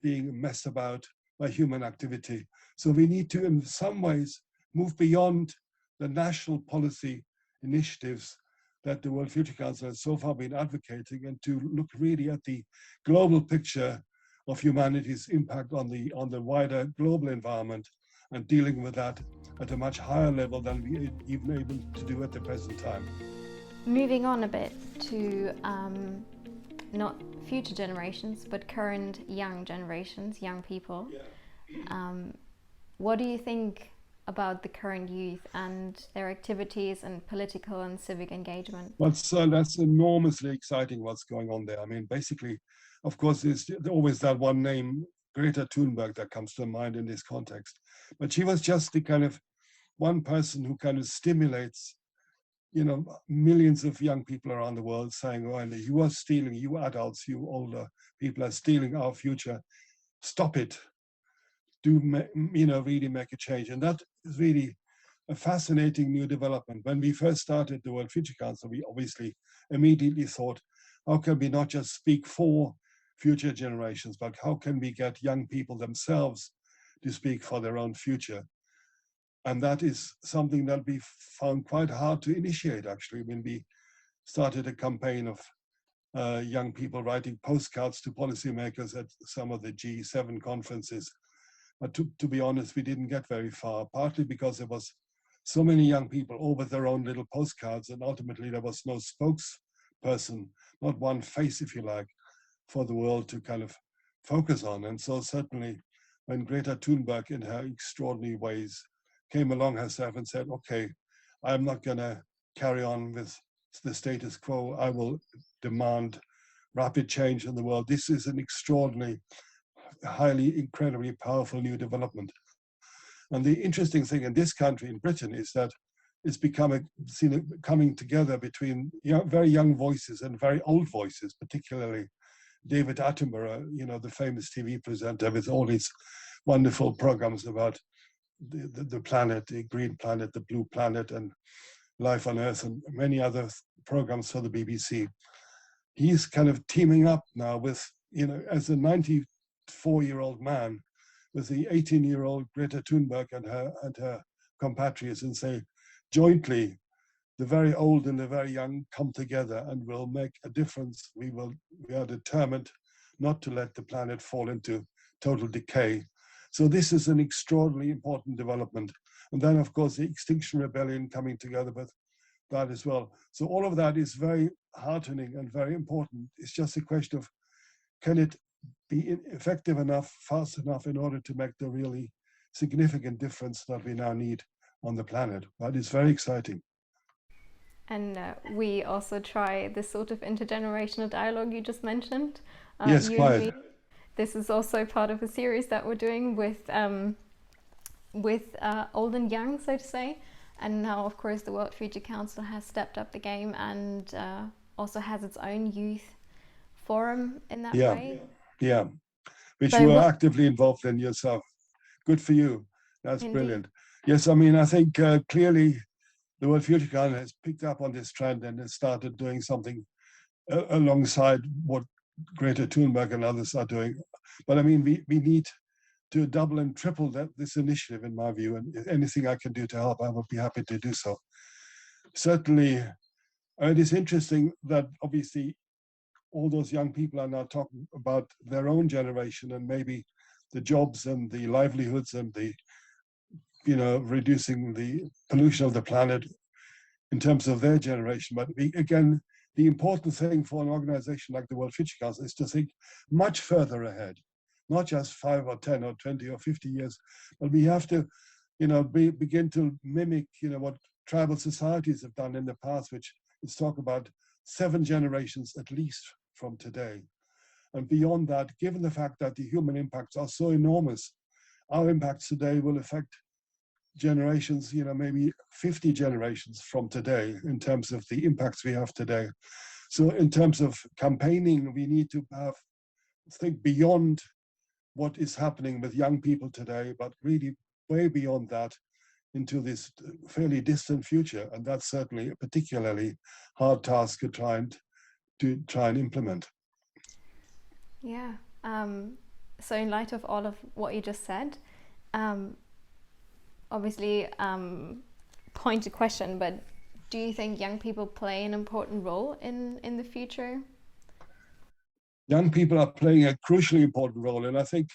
being messed about by human activity. So we need to, in some ways, move beyond the national policy initiatives that the World Future Council has so far been advocating, and to look really at the global picture of humanity's impact on the wider global environment and dealing with that at a much higher level than we even able to do at the present time. Moving on a bit to not future generations, but current young generations, young people. Yeah. What do you think about the current youth and their activities and political and civic engagement? Well, so that's enormously exciting what's going on there. I mean, basically, of course, there's always that one name, Greta Thunberg, that comes to mind in this context. But she was just the kind of one person who kind of stimulates, millions of young people around the world saying, oh, you are stealing, you adults, you older people are stealing our future. Stop it. Do, really make a change. And that is really a fascinating new development. When we first started the World Future Council, we obviously immediately thought, how can we not just speak for future generations, but how can we get young people themselves to speak for their own future? And that is something that we found quite hard to initiate, actually, when we started a campaign of young people writing postcards to policymakers at some of the G7 conferences. But to be honest, we didn't get very far, partly because there was so many young people over their own little postcards, and ultimately there was no spokesperson, not one face, if you like, for the world to kind of focus on. And so certainly when Greta Thunberg, in her extraordinary ways, came along herself and said, okay, I'm not going to carry on with the status quo. I will demand rapid change in the world. This is an extraordinary, highly, incredibly powerful new development. And the interesting thing in this country, in Britain, is that it's coming together between very young voices and very old voices, particularly David Attenborough, the famous TV presenter with all his wonderful programs about the planet, the green planet, the blue planet, and life on Earth, and many other programs for the BBC. He's kind of teaming up now with, as a 94-year-old man, with the 18-year-old Greta Thunberg and her compatriots, and say, jointly, the very old and the very young come together and will make a difference. We are determined not to let the planet fall into total decay. So this is an extraordinarily important development. And then, of course, the Extinction Rebellion coming together with that as well. So all of that is very heartening and very important. It's just a question of, can it be effective enough, fast enough in order to make the really significant difference that we now need on the planet. That is very exciting. And we also try this sort of intergenerational dialogue you just mentioned. Yes, you quite. and me. This is also part of a series that we're doing with old and young, so to say. And now, of course, the World Future Council has stepped up the game and also has its own youth forum in that way. Yeah, which So you are actively involved in yourself. Good for you. That's Indeed. Brilliant. Yes, I mean, I think clearly the World Future Council has picked up on this trend and has started doing something alongside what Greta Thunberg and others are doing. But I mean, we need to double and triple this initiative, in my view, and anything I can do to help, I would be happy to do so. Certainly, it is interesting that obviously all those young people are now talking about their own generation and maybe the jobs and the livelihoods and the, reducing the pollution of the planet in terms of their generation. But again, the important thing for an organization like the World Future Council is to think much further ahead, not just 5 or 10 or 20 or 50 years, but we have to, begin to mimic, what tribal societies have done in the past, which is talk about 7 generations at least from today. And beyond that, given the fact that the human impacts are so enormous, our impacts today will affect generations, maybe 50 generations from today in terms of the impacts we have today. So in terms of campaigning, we need to think beyond what is happening with young people today, but really way beyond that into this fairly distant future. And that's certainly a particularly hard task to try and implement. Yeah. So in light of all of what you just said, obviously pointed question, but do you think young people play an important role in the future? Young people are playing a crucially important role, and I think,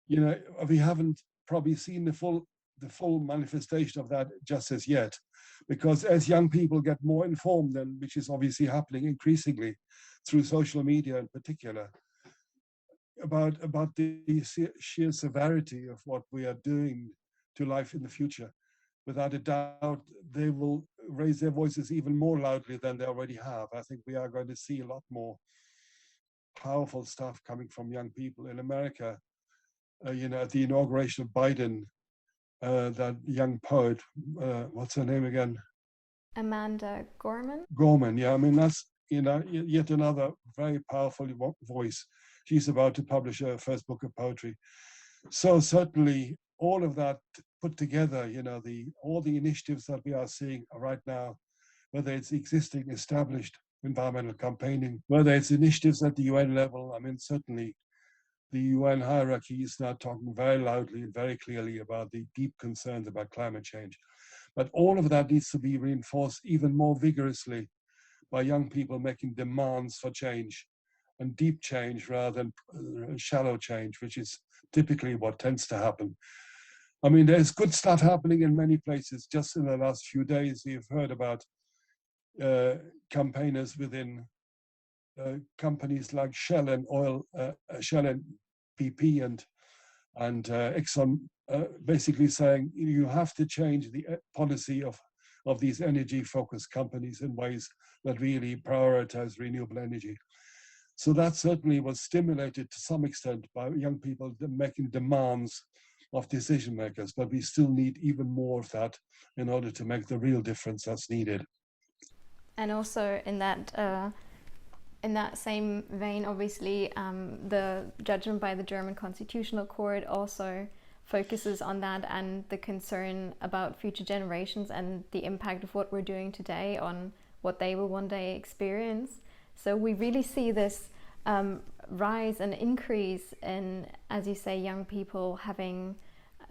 we haven't probably seen the full manifestation of that just as yet, because as young people get more informed, and which is obviously happening increasingly through social media in particular, about the sheer severity of what we are doing to life in the future, without a doubt, they will raise their voices even more loudly than they already have. I think we are going to see a lot more powerful stuff coming from young people in America. At the inauguration of Biden, that young poet, what's her name again? Amanda Gorman. Gorman, yeah. I mean, that's yet another very powerful voice. She's about to publish her first book of poetry. So certainly, all of that put together, all the initiatives that we are seeing right now, whether it's existing established environmental campaigning, whether it's initiatives at the UN level. I mean, certainly the UN hierarchy is now talking very loudly and very clearly about the deep concerns about climate change. But all of that needs to be reinforced even more vigorously by young people making demands for change, and deep change rather than shallow change, which is typically what tends to happen. I mean, there's good stuff happening in many places. Just in the last few days, we've heard about campaigners within companies like Shell and BP and Exxon, basically saying you have to change the policy of these energy-focused companies in ways that really prioritize renewable energy. So that certainly was stimulated to some extent by young people making demands of decision makers, but we still need even more of that in order to make the real difference that's needed. And also in that same vein, obviously, the judgment by the German Constitutional Court also focuses on that and the concern about future generations and the impact of what we're doing today on what they will one day experience. So we really see this rise and increase in, as you say, young people having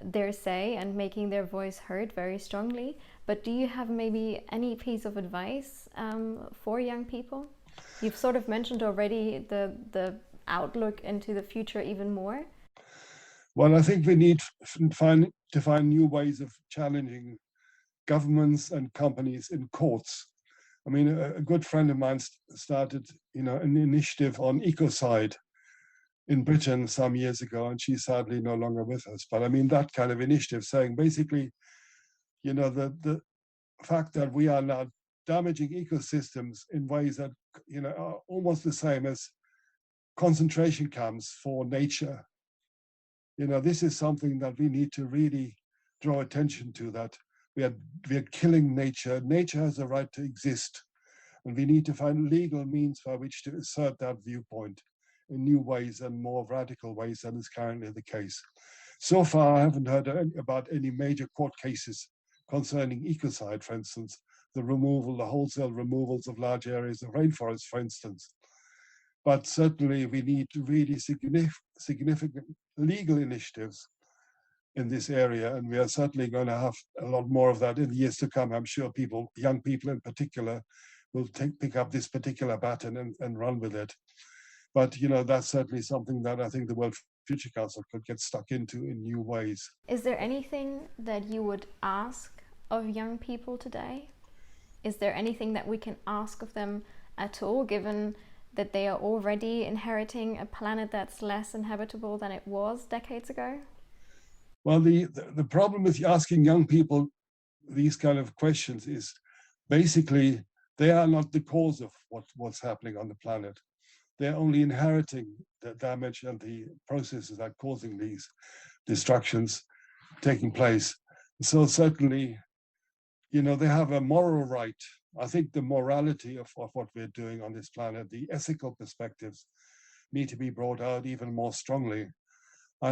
their say and making their voice heard very strongly. But do you have maybe any piece of advice for young people? You've sort of mentioned already the outlook into the future even more. Well, I think we need to find new ways of challenging governments and companies in courts. I mean, a good friend of mine started, an initiative on ecocide in Britain some years ago, and she's sadly no longer with us. But I mean, that kind of initiative saying basically, the fact that we are now damaging ecosystems in ways that, are almost the same as concentration camps for nature. This is something that we need to really draw attention to, that we are killing nature. Nature has a right to exist, and we need to find legal means by which to assert that viewpoint in new ways and more radical ways than is currently the case. So far, I haven't heard about any major court cases concerning ecocide, for instance, the wholesale removals of large areas of rainforest, for instance. But certainly we need really significant legal initiatives in this area, and we are certainly going to have a lot more of that in the years to come. I'm sure young people in particular, will pick up this particular baton and run with it. But that's certainly something that I think the World Future Council could get stuck into in new ways. Is there anything that you would ask of young people today? Is there anything that we can ask of them at all, given that they are already inheriting a planet that's less inhabitable than it was decades ago? Well, the problem with asking young people these kind of questions is basically they are not the cause of what's happening on the planet. They're only inheriting the damage and the processes that are causing these destructions taking place. So certainly, they have a moral right. I think the morality of what we're doing on this planet, the ethical perspectives need to be brought out even more strongly. I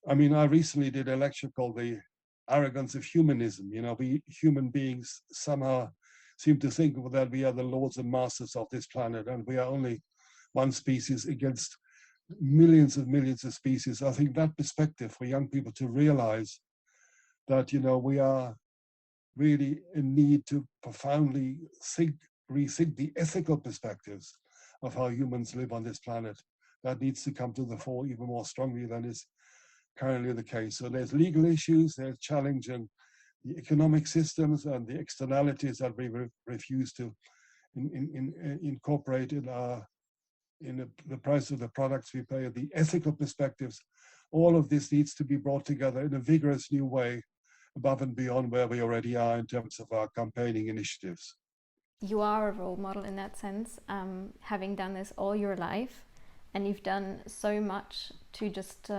recently did a lecture called The Arrogance of Humanism. We human beings somehow seem to think that we are the lords and masters of this planet, and we are only one species against millions of species. I think that perspective for young people to realize that, we are really in need to profoundly rethink the ethical perspectives of how humans live on this planet. That needs to come to the fore even more strongly than is currently the case. So there's legal issues, there's challenging the economic systems and the externalities that we refuse to incorporate in the price of the products we pay, the ethical perspectives. All of this needs to be brought together in a vigorous new way, above and beyond where we already are in terms of our campaigning initiatives. You are a role model in that sense, having done this all your life, and you've done so much to just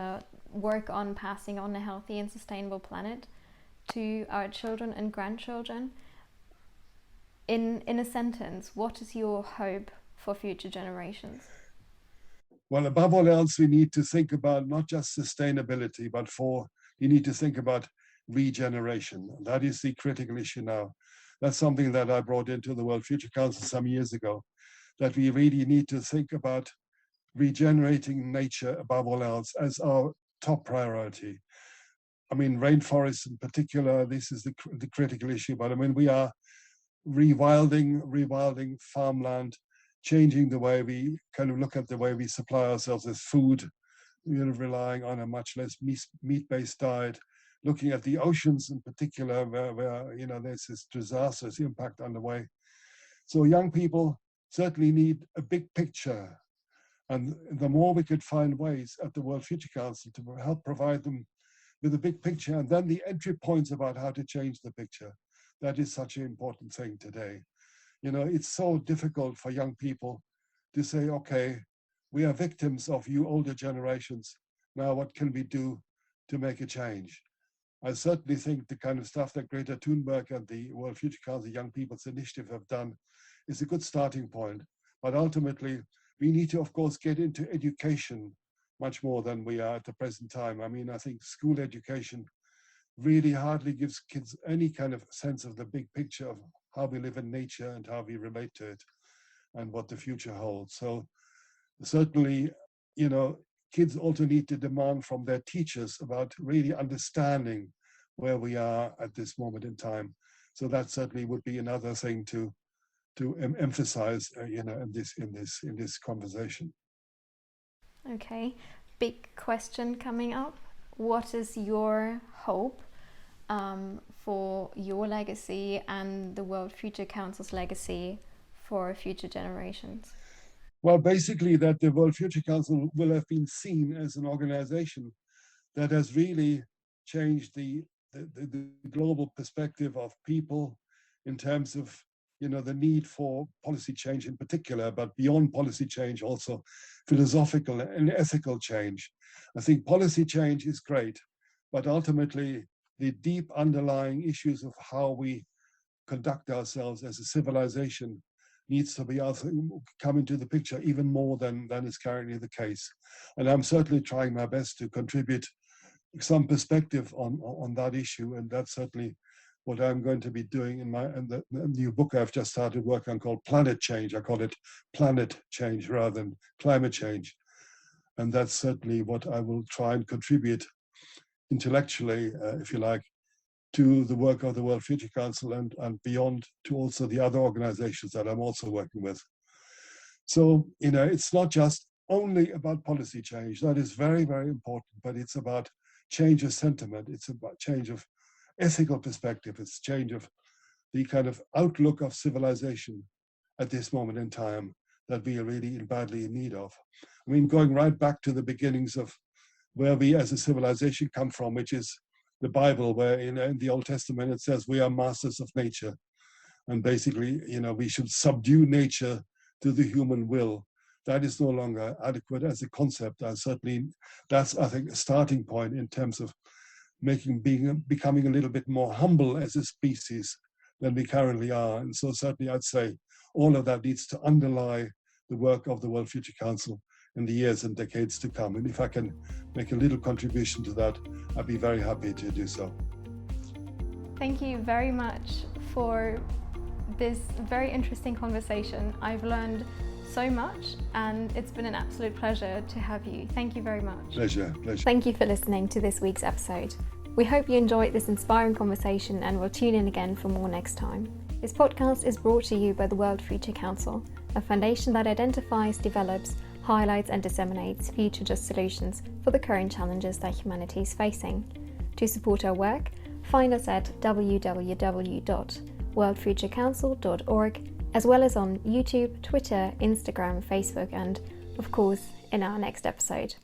work on passing on a healthy and sustainable planet to our children and grandchildren. In a sentence, what is your hope for future generations? Well, above all else, we need to think about not just sustainability, but we need to think about regeneration. That is the critical issue now. That's something that I brought into the World Future Council some years ago, that we really need to think about regenerating nature above all else as our top priority. I mean, rainforests in particular, this is the critical issue, but I mean, we are rewilding farmland, changing the way we kind of look at the way we supply ourselves with food, relying on a much less meat-based diet, looking at the oceans in particular, where there's this disastrous impact underway. So young people certainly need a big picture. And the more we could find ways at the World Future Council to help provide them with a big picture, and then the entry points about how to change the picture, that is such an important thing today. It's so difficult for young people to say, okay, we are victims of you older generations. Now, what can we do to make a change? I certainly think the kind of stuff that Greta Thunberg and the World Future Council Young People's Initiative have done is a good starting point. But ultimately, we need to, of course, get into education much more than we are at the present time. I mean, I think school education really hardly gives kids any kind of sense of the big picture of how we live in nature and how we relate to it and what the future holds. So certainly, kids also need to demand from their teachers about really understanding where we are at this moment in time. So that certainly would be another thing to emphasize, in this conversation. Okay, big question coming up. What is your hope for your legacy and the World Future Council's legacy for future generations? Well, basically that the World Future Council will have been seen as an organization that has really changed the global perspective of people in terms of, the need for policy change in particular, but beyond policy change, also philosophical and ethical change. I think policy change is great, but ultimately the deep underlying issues of how we conduct ourselves as a civilization needs to be come into the picture even more than is currently the case. And I'm certainly trying my best to contribute some perspective on that issue, and that's certainly what I'm going to be doing in the new book I've just started working on called Planet Change. I call it Planet Change rather than climate change. And that's certainly what I will try and contribute intellectually, if you like, to the work of the World Future Council and beyond, to also the other organizations that I'm also working with. So, it's not just only about policy change. That is very, very important, but it's about change of sentiment. It's about change of ethical perspective. It's change of the kind of outlook of civilization at this moment in time that we are really badly in need of. I mean, going right back to the beginnings of where we as a civilization come from, which is the Bible, where in the Old Testament it says we are masters of nature. And basically, we should subdue nature to the human will. That is no longer adequate as a concept. That's, I think, a starting point in terms of becoming a little bit more humble as a species than we currently are. And so certainly I'd say all of that needs to underlie the work of the World Future Council in the years and decades to come. And if I can make a little contribution to that, I'd be very happy to do so. Thank you very much for this very interesting conversation. I've learned so much, and it's been an absolute pleasure to have you. Thank you very much. Pleasure. Thank you for listening to this week's episode. We hope you enjoyed this inspiring conversation and will tune in again for more next time. This podcast is brought to you by the World Future Council, a foundation that identifies, develops, highlights and disseminates future-just solutions for the current challenges that humanity is facing. To support our work, find us at www.worldfuturecouncil.org, as well as on YouTube, Twitter, Instagram, Facebook, and, of course, in our next episode.